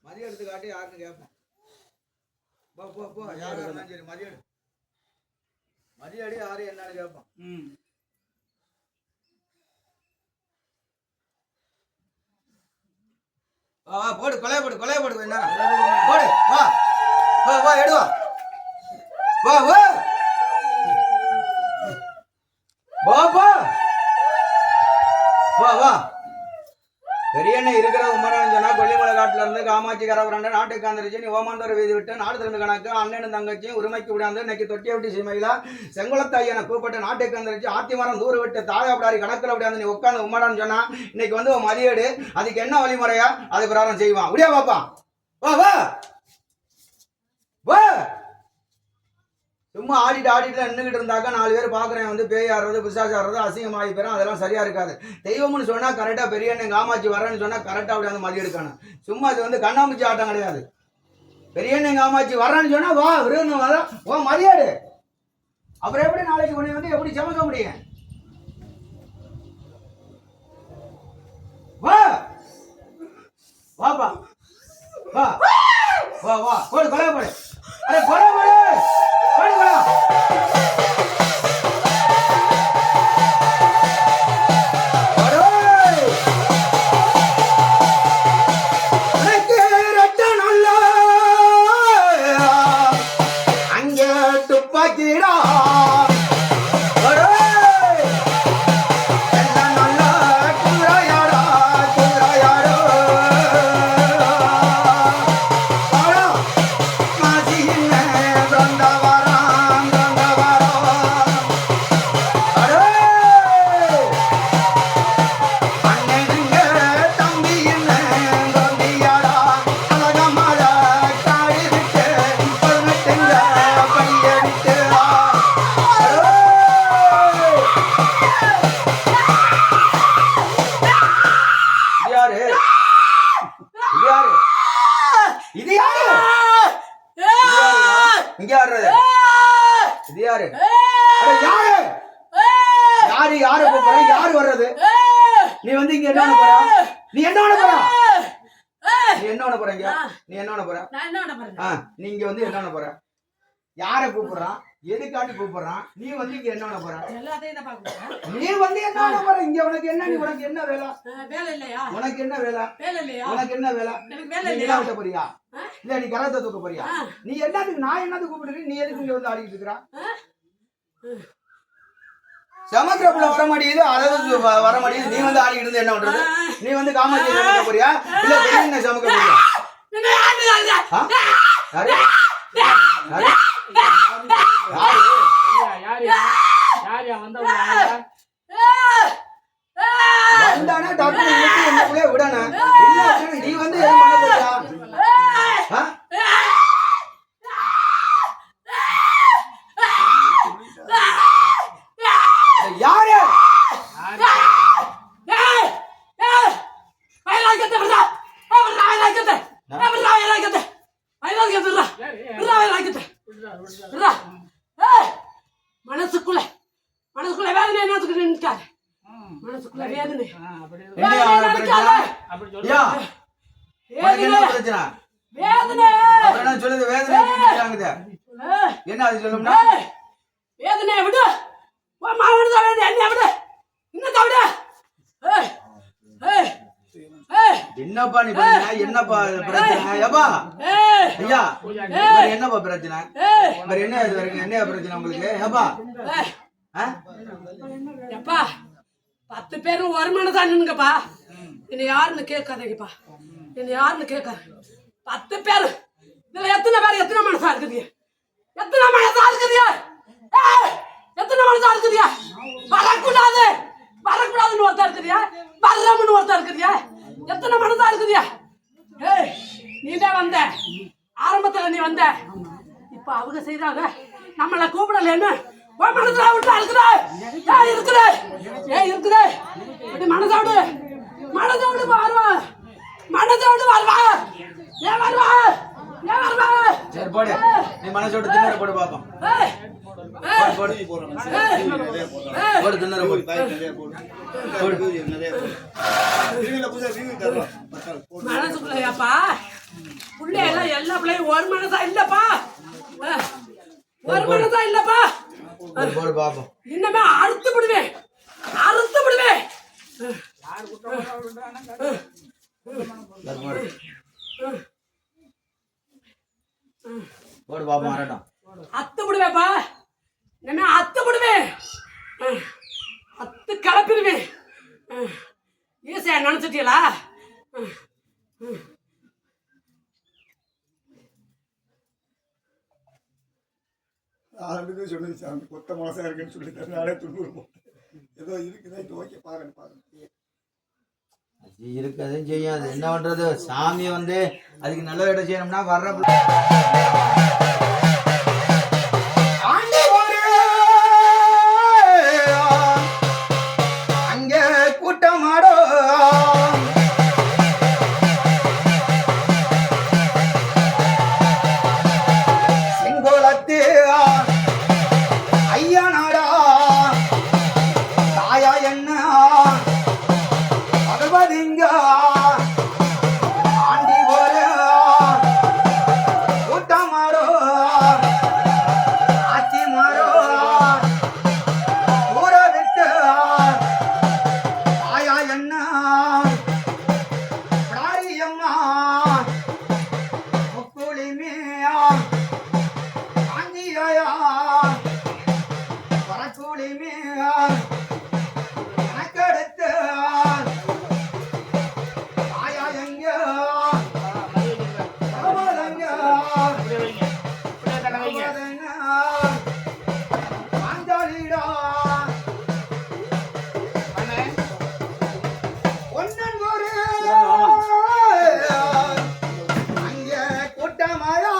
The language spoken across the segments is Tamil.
மதியம் எடுத்து காட்டி யாருன்னு கேட்போம். போ போ போ யாரா இருந்தாலும் சரி மதியம் எடு. மதியம் அடி யாரு என்னன்னு கேட்போம். வா வா போடு கொலைய போடு என்ன போடு வா வா வா எடுவா வா வா வா வா வா வா பெரியண்ண இருக்கிற உமரான்னு சொன்னா கொல்லிமலை காட்டுல இருந்து காமாட்சி கரவரண்ட நாட்டுக்கு வந்துருச்சு. நீ ஓமாந்தோர வீதி விட்டு நாடு திறந்து கணக்கு அண்ணனும் தங்கச்சியும் உரிமைக்கு விடாந்து இன்னைக்கு தொட்டியப்பட்டி சீமையில செங்குளத்து ஐயனை கூப்பிட்டு நாட்டுக்கு வந்துருச்சு. ஆத்திமரம் தூர விட்டு தாயாப்படாரி கணக்கில் விடாந்து நீ உட்காந்து உமரான்னு சொன்னா இன்னைக்கு வந்து மதியேடு அதுக்கு என்ன வழிமுறையா அது பிராரம் செய்வான். விடியா பாப்பா வா வா வா. சும்மா ஆடிட்டு நின்றுகிட்டு இருந்தாக்கா 4 பேர் பாக்குறேன் வந்து பேய் ஆடுறது பிசாசு ஆடுறது அசிங்கமாகி போயிடும். அதெல்லாம் சரியா இருக்காது. தெய்வம்னு சொன்னா கரெக்டா பெரிய அண்ணன் காமாட்சி வரேன்னு சொன்னா கரெக்டா அப்படி வந்து மதியம் எடுக்கணும். சும்மா இது வந்து கண்ணாமூச்சி ஆட்டம் கிடையாது. பெரிய அண்ணன் காமாட்சி வர்றேன்னு சொன்னா வா விருன்னு வர ஓ மதியாடு. அப்புறம் எப்படி நாளைக்கு உன்னை வந்து எப்படி சமைக்க முடியும்? வா வாப்பா வா வா வா போடு கொலை போடு. அரே கொலை போடு யாரு கூப்பிடுற? யாரு வர்றது? நீ வந்து இங்க என்ன போற? நீ என்ன போற? நீ என்ன போறீங்க? நீ என்ன போற? நீ இங்க வந்து என்ன போற? யார கூப்பிடுறான்? எதுக்காண்டி கூப்பிடுறான்? நீ வந்து இங்க என்ன போற? நீ வந்து என்ன போற? இங்க உனக்கு என்ன? நீ உனக்கு என்ன வேலை? வேலை இல்லையா? உனக்கு என்ன வேலை? வேலை இல்லையா? உனக்கு என்ன வேலை? வேலை இல்லையா? நீ போறியா? இல்ல நீ கரத்தை தூக்க போறியா? நீ என்னதுக்கு நான் என்னது கூப்பிடுறேன்? நீ எதுக்கு இங்க வந்து ஆடிட்டு இருக்கற? சமக்கிரப்புல வர மாட்டேங்குது, அதாவது வர மாட்டேங்குது. நீ வந்து ஆடிட்டு இருந்து என்ன பண்றது? நீ வந்து காமாட்சி சமக்க போறியா இல்ல பெரிய சமக்க போறியா? வந்தானே டாக்டர் என்னக்குள்ளே விடணும். நீ வந்து என்ன பண்ண போறியா? யாரு மனசுக்குள்ள வேதனை என்னத்துக்கு நின்னுட்டாரு? மனசுக்குள்ள வேதனை என்ன அது சொல்லும்னா வேதனையை விடு. மாவன தவிர என்ன விடு? இன்னும் தவிர என்னப்பா நீ பண்ண? என்னப்பா பிரச்சனை? ஏப்பா ஐயா என்னப்பா பிரச்சனை? என்ன இது வரைக்கும் என்ன பிரச்சனை உங்களுக்கு? ஏப்பா எப்பா 10 பேரும் ஒரு மனதான் நின்னுங்கப்பா. என்ன யாருன்னு கேட்காதீங்கப்பா. என்ன யாருன்னு கேட்காது. 10 பேர் இதுல எத்தனை பேர் எத்தனை மனசா இருக்குது? எத்தனை மனசா இருக்குது? எத்தனை மனசா இருக்குது? வரக்கூடாதுன்னு ஒருத்தா இருக்குதியா? வரமுன்னு ஒருத்தா இருக்குதியா? எத்தனை மனசா இருக்குதியா? ஏய் நீதான் வந்த ஆரம்பத்துல நீ வந்த. இப்ப அவங்க செய்தாங்க நம்மள கூப்பிடலன்னு மனசா விட்டு இருக்குதா? இருக்குது இருக்குது மனசோடு வருவா. மனசோடு வருவா. ஏன் வருவா? ஏன் வருவா? சரி போடு. நீ மனசோட திண்ணற போடு பாப்போம். போடு திண்ணற போடு. மனசுக்குள்ளயாப்பா பிள்ளையெல்லாம் எல்லா பிள்ளையும் ஒரு மனசா இல்லப்பா. ஒரு மனசா இல்லப்பா. போடு பாப்போம். இன்னமே அறுத்து விடுவேன், அறுத்து விடுவேன். போடு பாப்போம் வரட்டும். அத்து விடுவேப்பா. இனிமே அத்து விடுவேன், அத்து கலப்பிடுவேன். ஈஸியா நினைச்சிட்டீங்களா? ஆரம்பித்து சொன்னது சாமி கொத்த மாசம் இருக்குன்னு சொல்லிட்டு நானே துண்ணூறு போட்டேன். ஏதோ இருக்குதா இது ஓகே பாருங்க பாருங்க. அது இருக்கதும் செய்யாது, என்ன பண்றது? சாமி வந்து அதுக்கு நல்ல இடம் செய்யணும்னா வர்ற அங்கே கூட்டமாடோ செங்கோலத்து ஐயா நாடா தாயா என்ன பகவதிங்க ஆண்டி ஒரு கூட்டமாடோ ஆச்சி மாறோ ஊர விட்டு தாயா என்ன பிடாரியம்மா முக்குளிமையா காஞ்சியா வரக்குளிமையா கணக்கெடுத்து தாயா எங்க பகவதங்க பாஞ்சாலிடா ஒன்னன் ஒரு அங்கே கூட்டமாயா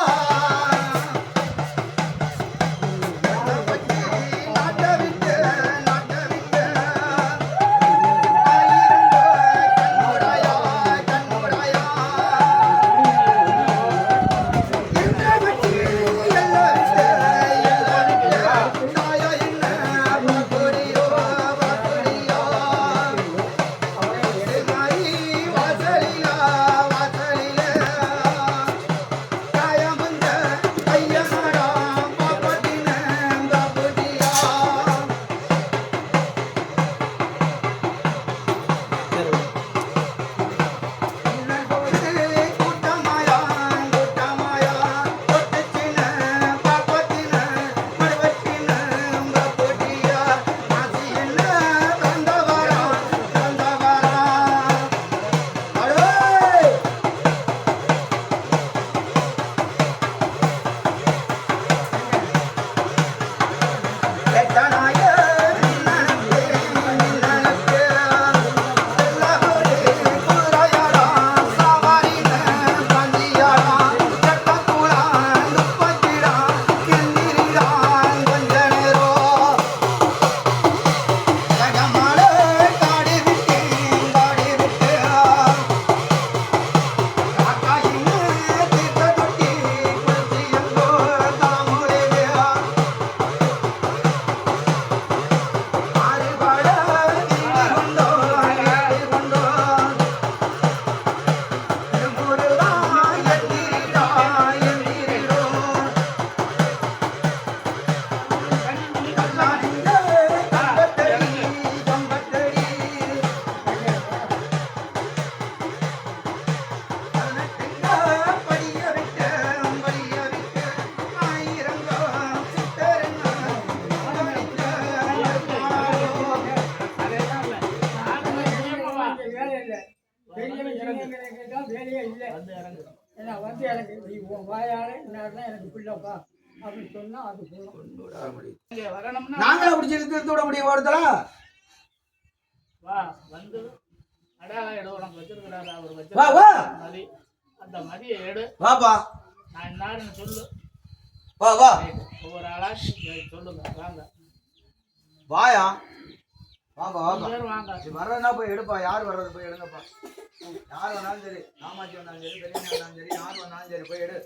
நாட்ட விட்டு கண்ணுடாயா கண்ணுடாயா என்ன வச்சு எல்லாம் விட்டு தாயா என்ன பாக்குறியோ பாக்குறியோ மாயி வாசலியா வாசலியா தாயா வந்த ஐயனாடா பாப்பட்டின பாப்புடியா கூட்டமாயா கூட்டமாயா ஒட்டச்சின பாப்பத்தின மறுவட்டின பாப்புடியா ஆசி என்ன தந்தவரா தந்தவரா அடே எட்டனாய நின்னனே நின்னனே எல்லாரே குராயாரா சவாரின பந்தியாரா சட்டகுலா துப்பட்டிரா கிந்திரிரா கொஞ்சனேரோ ஜகமாலே காடி விட்டு ஆகாயின தீர்த்த தொட்டி குளியங்கோ தாமுலேயா ஆறுபாட கொண்டோ திருமுருகா எந்திரிடா எந்திரிடோ கல்லாடிங்க கம்பத்தடி கம்பத்தடி பதினெட்டுங்க படிய விட்டு ஆயிரங்கோ சித்தருங்க வேலையே இல்லை. ஏன்னா வந்து எனக்கு நீ உன் வாயால இன்னார்தான் எனக்கு பிள்ளைப்பா அப்படின்னு சொன்னா அது போதும். நாங்களா பிடிச்சி இழுத்து விட முடியும் ஒருத்தர வா வந்து அடையாளம் எடு உனக்கு வச்சிருக்கிறாரு அவர் வா வா வச்சிருக்க மதி அந்த மதியை எடு வாப்பா நான் இன்னாருன்னு சொல்லு வா வா ஒவ்வொரு ஆளா சொல்லுங்க வாங்க வாயா வாப்பா வாப்பா பேர் வாங்க சரி, வர்றதுனா போய் எடுப்பா. யார் வர்றது போய் எடுங்கப்பா. யார் வந்தாலும் சரி, காமாட்சி வந்தாலும் சரி, பெரியண்ணா வந்தாலும் சரி, யார் வந்தாலும் சரி போய் எடு.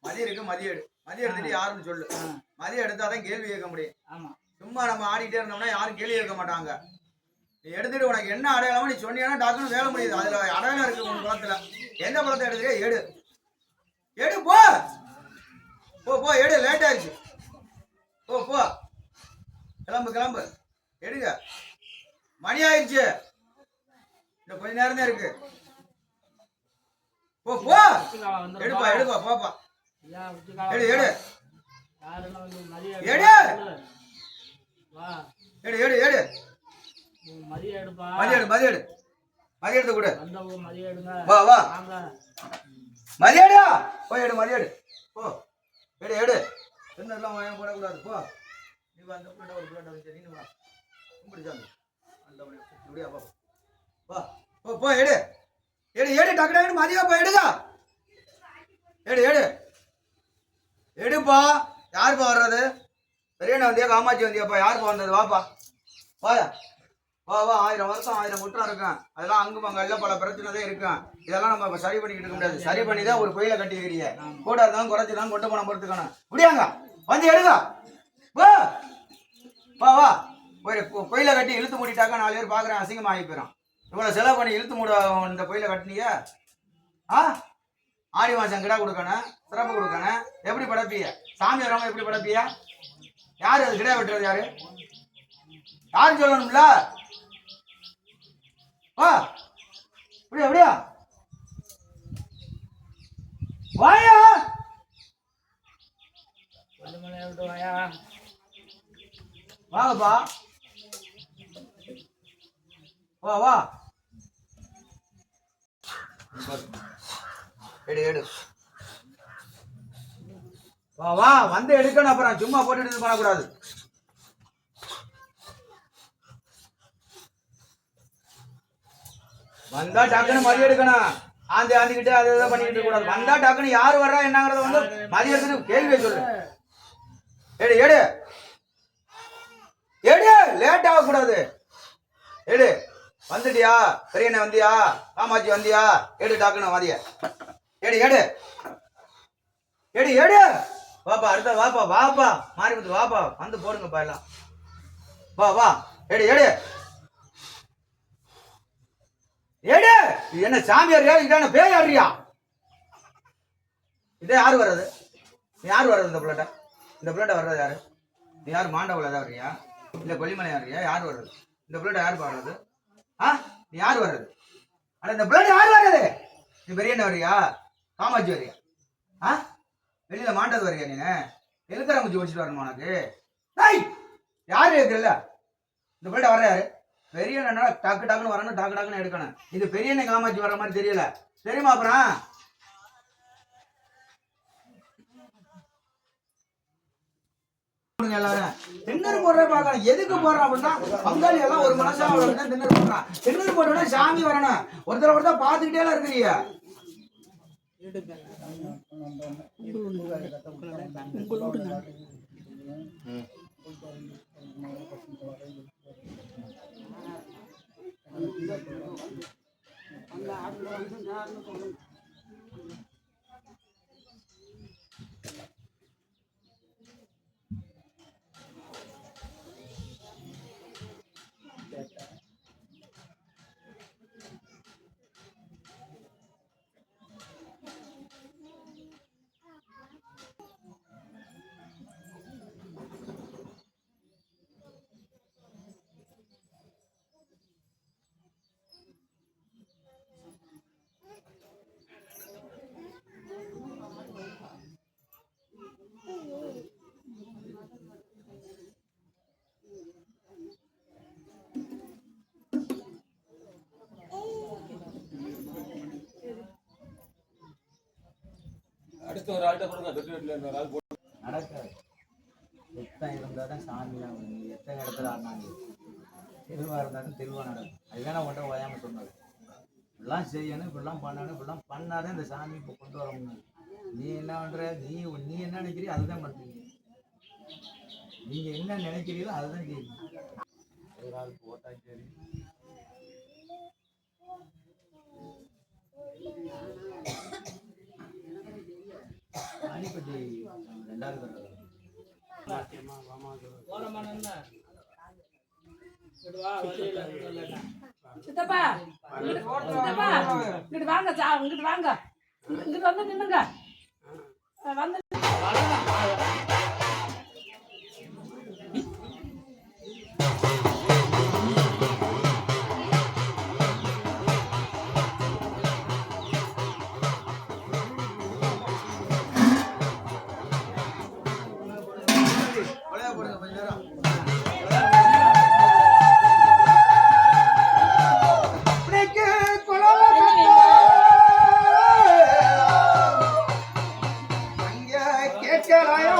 மதியம் இருக்கு, மதியம் எடு. மதியம் எடுத்துட்டு யாருன்னு சொல்லு. மதியம் எடுத்தாதான் கேள்வி கேட்க முடியும். ஆமா சும்மா நம்ம ஆடிட்டே இருந்தோம்னா யாரும் கேள்வி கேட்க மாட்டாங்க. நீ எடுத்துட்டு உனக்கு என்ன அடையாளமோ நீ சொன்னீங்கன்னா டாக்குன்னு வேலை முடியுது. அதுல அடையாளம் இருக்கு உன் குளத்துல. எந்த குளத்தை எடுத்துக்க எடு. எடு போ போ போ எடு, லேட் ஆயிடுச்சு. போ போ கிளம்பு கிளம்பு, எடுங்க. மணி ஆயிடுச்சு, இந்த கொஞ்ச நேரம் தான் இருக்கு. போ போ எடுப்பா எடுப்பா போப்பா. எடு எடு எடு எடு எடு எடு மதியம் எடுப்பா. மதியம் மதியம் எடு, மதியம் எடுத்து கொடு. மதியம் எடுங்க. வா வா மதியம் எடு, போய் எடு மதியம் எடு. போ எடு எடு, என்ன எல்லாம் வாங்க போடக்கூடாது. போ நீ வா, அந்த பிள்ளை ஒரு பிள்ளை வச்சு நீ வா கும்பிடுச்சாங்க அந்த முடியா. போ வா போ போ எடு எடு எடு, டக்கு டக்குனு மதியம் போ எடுங்க. எடு எடு எடுப்பா. யாருப்பா வர்றது? பெரியண்ண வந்தியா காமாட்சி வந்தியாப்பா? யாருப்பா வந்தது? வாப்பா வாயா வா வா. 1000 வருஷம் 1000 குற்றம் இருக்கும், அதெல்லாம் அங்கும் அங்கே எல்லாம் பல பிரச்சனை தான் இருக்கும். இதெல்லாம் நம்ம சரி பண்ணிக்கிட்டு இருக்க முடியாது. சரி பண்ணி தான் ஒரு கோயிலை கட்டிக்கிறீங்க. கூட இருந்தாலும் குறைச்சி தான் கொண்டு போன பொறுத்துக்கணும். முடியாங்க வந்து எடுங்க. வா வா வா. ஒரு கோயிலை கட்டி இழுத்து மூடிட்டாக்கா 4 பேர் பார்க்குறேன், அசிங்கமாக ஆகி போயிடும். இவ்வளோ செலவு பண்ணி இழுத்து மூட இந்த கோயிலை கட்டினீங்க. ஆடி மாதம் கிடா கொடுக்கணும், சிறப்பு கொடுக்கணும். எப்படி படைப்பீங்க? சாமி வரவங்க எப்படி படைப்பீங்க? யார் அது கிடா வெட்டுறது? யாரு யாருன்னு சொல்லணும்ல. வா அப்படியா அப்படியா வாயா. வாங்கப்பா வா வா. எடு எடு வா வா வந்து எடுக்கணும். அப்புறம் சும்மா போட்டு இது பண்ணக்கூடாது. வந்தா டக்குன்னு மதியம் எடுக்கணும். ஆந்திக்கிட்டு அதை இதை பண்ணிக்கிட்டு இருக்க கூடாது. வந்தா டக்குன்னு யார் வர்றா என்னங்கிறத வந்து மதியத்துக்கு கேள்வியை சொல்லு. எடு எடு எடு, லேட் ஆகக்கூடாது. எடு வந்துட்டியா? பெரியண்ண வந்தியா? காமாட்சி வந்தியா? எடு டாக்குன்னு மதிய எடு எடு எடு எடு. வாப்பா அடுத்த வாப்பா வாப்பா மாறி வந்து வாப்பா வந்து போடுங்கப்பா எல்லாம். வா வா எடு எடு எடு. இது என்ன சாமியாரியா? இதான பேய் ஆடுறியா? இதே யாரு வர்றது? நீ யாரு வர்றது? இந்த பிள்ளைட்ட இந்த பிள்ளைட்ட வர்றது யாரு? நீ யாரு? மாண்டவள ஏதாவது வர்றியா? இல்லை கொல்லிமலை யாருறியா? யார் வர்றது? இந்த பிள்ளைட்ட யார் பாடுறது? நீ யார் வர்றது? ஆனால் இந்த பிள்ளைட்ட யார் வர்றது? நீ பெரியண்ண வர்றியா? காமாட்சி வர்றியா? வெளியில மாண்டது வர்றியா? நீ எழுக்கற முச்சி வச்சுட்டு வரணும் உனக்கு. யாரு இருக்குல்ல இந்த பிள்ளைட்ட வர்ற யாரு? பெரியண்ணா டக்கு டக்குன்னு வரணும், டக்கு டக்குன்னு எடுக்கணும். இது பெரியண்ணை காமாட்சி வர்ற மாதிரி தெரியல, தெரியுமா? அப்புறம் எல்லாரும் திண்ணறு போடுற பாக்கலாம். எதுக்கு போடுறான் அப்படின்னா பங்காளி எல்லாம் ஒரு மனசா திண்ணறு போடுறான். திண்ணறு போட்டோன்னா சாமி வரணும். ஒருத்தர் பார்த்துக்கிட்டே எல்லாம் இருக்கிறீங்க. அடுத்த ஒரு ஆள்கிட்ட கொடுங்க. தொட்டில் ஒரு ஆள் போட்டு நடக்காது. எத்தனை இருந்தால் தான் சாமிலாம் எத்தனை இடத்துல ஆடினாங்க. திருவா இருந்தாலும் திருவா நடக்கும். அதுதான் நான் உன்ட்ட ஓயாமல் சொன்னது. இப்படிலாம் செய்யணும், இப்படிலாம் பண்ணணும், இப்படிலாம் பண்ணாதான் இந்த சாமி இப்போ கொண்டு வர முடியும். நீ என்ன பண்ணுற? நீ என்ன நினைக்கிறீ அதுதான் பண்ணுறீங்க. நீங்கள் என்ன நினைக்கிறீங்களோ அதுதான் செய்யுங்க. ஒரு ஆள் போட்டா சரி. அணிப்பட்டி 2வது சித்தப்பா இங்கிட்டு வாங்க, இங்கிட்டு வாங்க, இங்கிட்டு வந்து நின்னுங்க. வந்து கொலையா போடுங்க கொஞ்ச நேரம். அப்படிக்கு குலவ கட்ட அங்க கேட்கலையா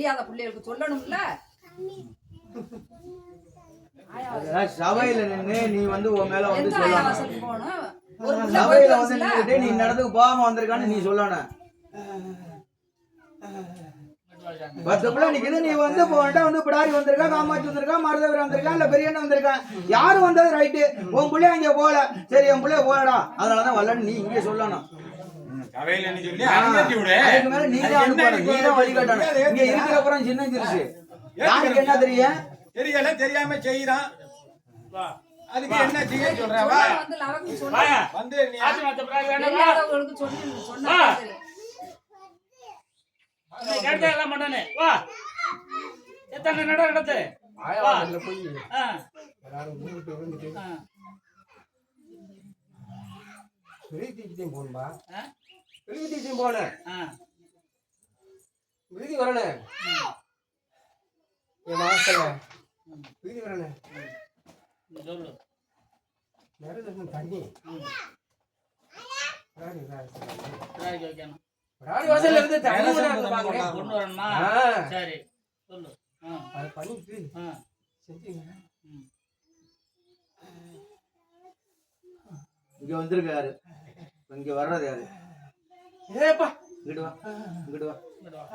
தெரியாத பிள்ளைகளுக்கு சொல்லணும்ல. அதெல்லாம் சபையில நின்னு நீ வந்து உன் மேல வந்து எந்த சொல்லணும். ஆயாவாசலுக்கு போகணும்? ஒரு புள்ள சபையில போயிட்டு வந்து வந்துச்சுல? நின்னுட்டு நீ இந்த இடத்துக்கு போகாம வந்திருக்கான்னு நீ சொல்லணும். 10 பிள்ளை நிக்குது, நீ வந்து போன்ட்ட வந்து பிடாரி வந்திருக்கா, காமாட்சி வந்திருக்கா, மருதவர் வந்திருக்கா, இல்ல பெரியண்ணன் வந்திருக்கா, யாரும் வந்தது ரைட்டு. உன் பிள்ளை அங்க போகல, சரி என் பிள்ளை போகடா, அதனாலதான் வரலன்னு நீ இங்கே சொல்லணும். சபையில நீ சொல்லி அனுமதி விடு. அதுக்கு மேல நீ தான் அனுப்பணும், நீ தான் வழிகாட்டணும். இங்க இருக்கிற அப்புறம் சின்ன சிறுசு யாருக்கு என்ன தெரியும்? தெரியல, தெரியாம செய்யறான். அதுக்கு என்ன செய்ய சொல்ற? வா வந்து லவக்கு சொல்லு. வாயா. வந்து நீ ஆச்சு மத்த பிராய் வேணா வா. தெரியாதவங்களுக்கு சொன்னா தெரியும். நீ கேட்டா எல்லாம் பண்ணனே. வா. எத்தனை நடந்து. ஆயாவாசல்ல போய் ஆ. எல்லாரும் ஊருக்கு வந்துட்டு ஆ. விருதிக்கும் போகணும்பா. ஆ. விருதிக்கும் போனேன், ஆ. விருதி வரணும். என் மாசத்துல விருதி வரணும். சொல்லு. நிறைய தண்ணி பிராய் வைக்கணும். ராணி வாசல்ல இருந்து தண்ணி கொண்டு கொண்டு வரணுமா? ஆ. சரி. சொல்லு. ஆ. அது பண்ணிட்டு ஆ. செஞ்சீங்க. ம். இங்க வந்திருக்காரு, இங்க வர்றது யாரு? ஏப்பா இங்கிட்டு வா, இங்கிட்டு வா,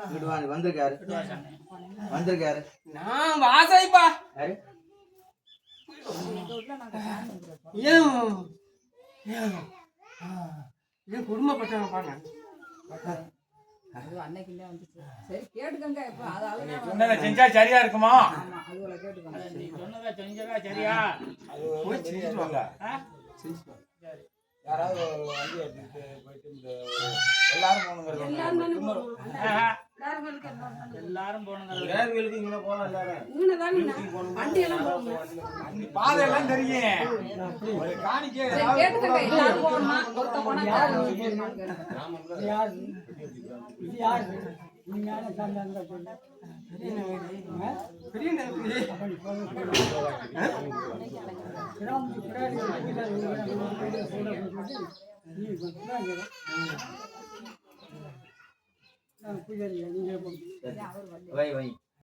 இங்கிட்டு வா. வந்திருக்காரு, வா சாமி. வந்திருக்காரு நான் வாசைப்பா. யாரு? ஏன் குடும்பப்பட்டவங்க பாருங்க. அது அன்னைக்குள்ளே வந்துச்சு. சரி கேட்டுக்கங்க. இப்ப அதால நீ சொன்னதை செஞ்சா சரியா இருக்குமா? ஆமா அதுவளை கேட்டுக்கங்க. நீ சொன்னதை செஞ்சதா சரியா? போய் செஞ்சுட்டு வாங்க. ஆ? செஞ்சுட்டு வாங்க. யாராவது வண்டி எடுத்துட்டு போயிட்டு இந்த எல்லாரும் போகணுங்கிறது எல்லாரும் தானே இன்னொரு போகணும். ஆஹா. எல்லாருக்கும் எல்லாரும் எல்லாரும் போனது. நேர்களுக்கு இங்கே போகலாம் எல்லாரும். இவனை தானே வண்டி எல்லாம் போகணும். அந்த பாதையெல்லாம் தெரியும். ஒரு காணிக்கை சரி ஏதாவது கேட்டுக்கங்க. எல்லாரும் போகணுமா? ஒருத்த போனா எல்லாரும் போகணுமான்னு கேளுங்க. பெரிய நேரத்துக்கு வை வை